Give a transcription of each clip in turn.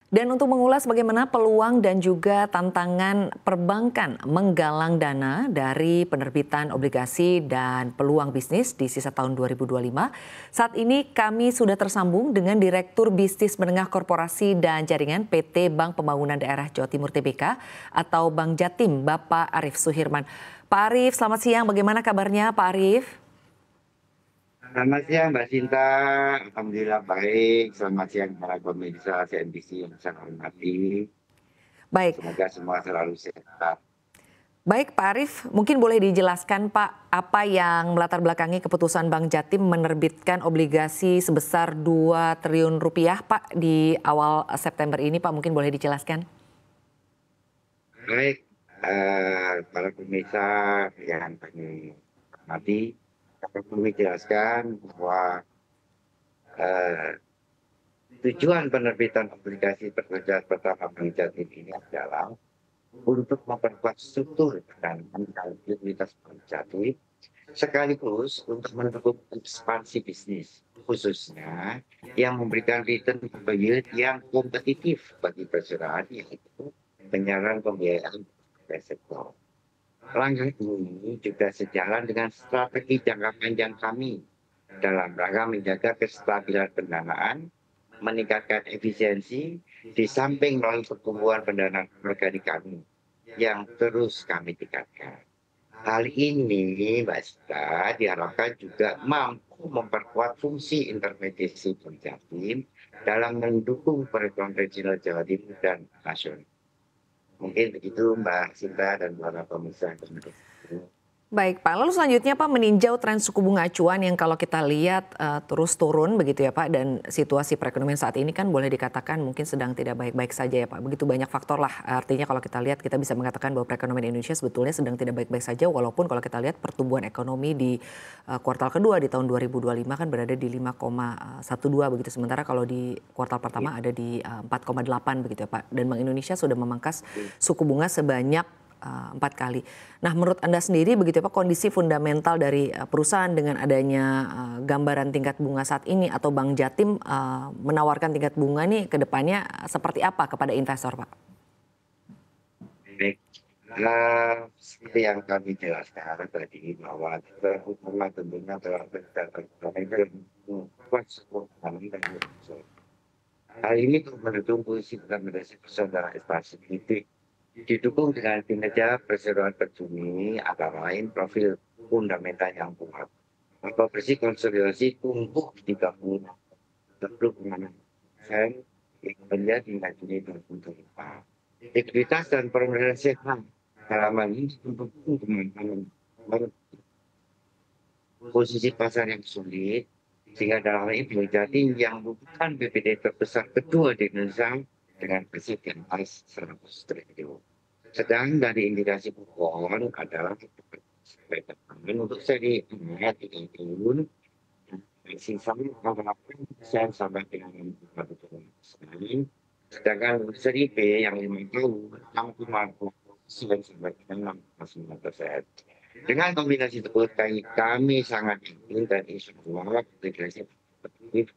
Dan untuk mengulas bagaimana peluang dan juga tantangan perbankan menggalang dana dari penerbitan obligasi dan peluang bisnis di sisa tahun 2025, saat ini kami sudah tersambung dengan Direktur Bisnis Menengah Korporasi dan Jaringan PT Bank Pembangunan Daerah Jawa Timur Tbk atau Bank Jatim, Bapak Arief Suhirman. Pak Arief, selamat siang. Bagaimana kabarnya Pak Arief? Selamat siang Mbak Sinta, Alhamdulillah baik. Selamat siang para pemirsa CNBC yang saya hormati. Baik. Semoga semua selalu sehat. Baik Pak Arief, mungkin boleh dijelaskan Pak, apa yang melatar belakangi keputusan Bank Jatim menerbitkan obligasi sebesar 2 triliun rupiah Pak di awal September ini Pak, mungkin boleh dijelaskan? Baik, para pemirsa yang kami hormati, dapat kami jelaskan bahwa eh, tujuan penerbitan obligasi pekerjaan pertama Bank Jatim ini adalah untuk memperkuat struktur dan likuiditas Bank Jatim sekaligus untuk mendukung ekspansi bisnis, khususnya yang memberikan return yield yang kompetitif bagi perusahaan, yaitu penyaluran pembiayaan ke sektor. Langkah ini juga sejalan dengan strategi jangka panjang kami dalam rangka menjaga kestabilan pendanaan, meningkatkan efisiensi, di samping melalui pertumbuhan pendanaan organik kami yang terus kami tingkatkan. Hal ini, Mbak Sita, diharapkan juga mampu memperkuat fungsi intermediasi Bank Jatim dalam mendukung perekonomian regional Jawa Timur dan nasional. Mungkin begitu Mbak Sinta dan para pemirsa. Baik Pak, lalu selanjutnya Pak meninjau tren suku bunga acuan yang kalau kita lihat terus turun begitu ya Pak, dan situasi perekonomian saat ini kan boleh dikatakan mungkin sedang tidak baik-baik saja ya Pak. Begitu banyak faktor lah, artinya kalau kita lihat kita bisa mengatakan bahwa perekonomian Indonesia sebetulnya sedang tidak baik-baik saja, walaupun kalau kita lihat pertumbuhan ekonomi di kuartal kedua di tahun 2025 kan berada di 5,12 begitu, sementara kalau di kuartal pertama ada di 4,8 begitu ya Pak. Dan Bank Indonesia sudah memangkas suku bunga sebanyak 4 kali. Nah, menurut Anda sendiri begitu ya Pak, kondisi fundamental dari perusahaan dengan adanya gambaran tingkat bunga saat ini atau Bank Jatim menawarkan tingkat bunga nih ke depannya seperti apa kepada investor Pak? Baik, seperti yang kami jelaskan tadi bahwa hubungan tentunya telah hal ini untuk mendukung posisi rekomendasi persaudaraan ekspansi politik didukung dengan kinerja perseroan terjuni antara lain profil fundamental yang kuat. Maka bersih konsolidasi tumbuh 30,6% yang menjadi nilai Juni 2024. Likuiditas dan permodalan sehat dalam hal ini mendukung kemampuan posisi pasar yang sulit, sehingga dalam hal ini Bank Jatim yang merupakan BPD terbesar kedua di Indonesia dengan bersih di atas 100 triliun. Sedang dari indikasi pokok adalah untuk seri 3 tahun sisa 8% sampai dengan 40%. Sedangkan seri B yang 5 tahun 6,2% sampai dengan 6,9%. Dengan kombinasi tersebut kami sangat yakin dan insya Allah integrasi efektif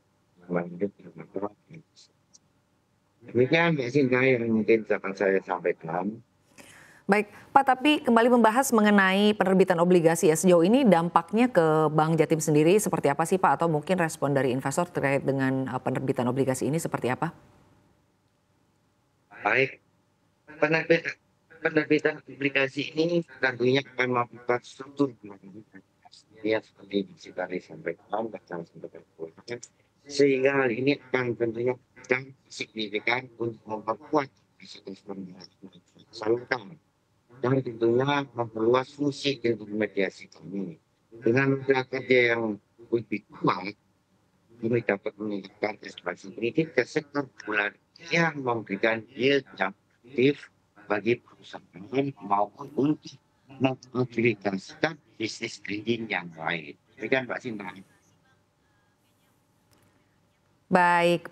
melanjut demikian Mbak Sinta yang mungkin dapat saya sampaikan. Baik, Pak, tapi kembali membahas mengenai penerbitan obligasi ya, sejauh ini dampaknya ke Bank Jatim sendiri seperti apa sih Pak? Atau mungkin respon dari investor terkait dengan penerbitan obligasi ini seperti apa? Baik, penerbitan aplikasi ini tentunya akan memperkuat struktur ya seperti tadi sampaikan dan sampaikan sehingga hal ini akan tentunya signifikan untuk memperkuat salurkan dan tentunya memperluas fungsi intermediasi kami dengan mitra kerja yang lebih kuat. Kami dapat meningkatkan ekspansi kredit ke sektor bulan yang memberikan yield yang aktif bagi perusahaan maupun untuk mengaplikasikan bisnis lending yang baik. Demikian Mbak Sinta. Baik,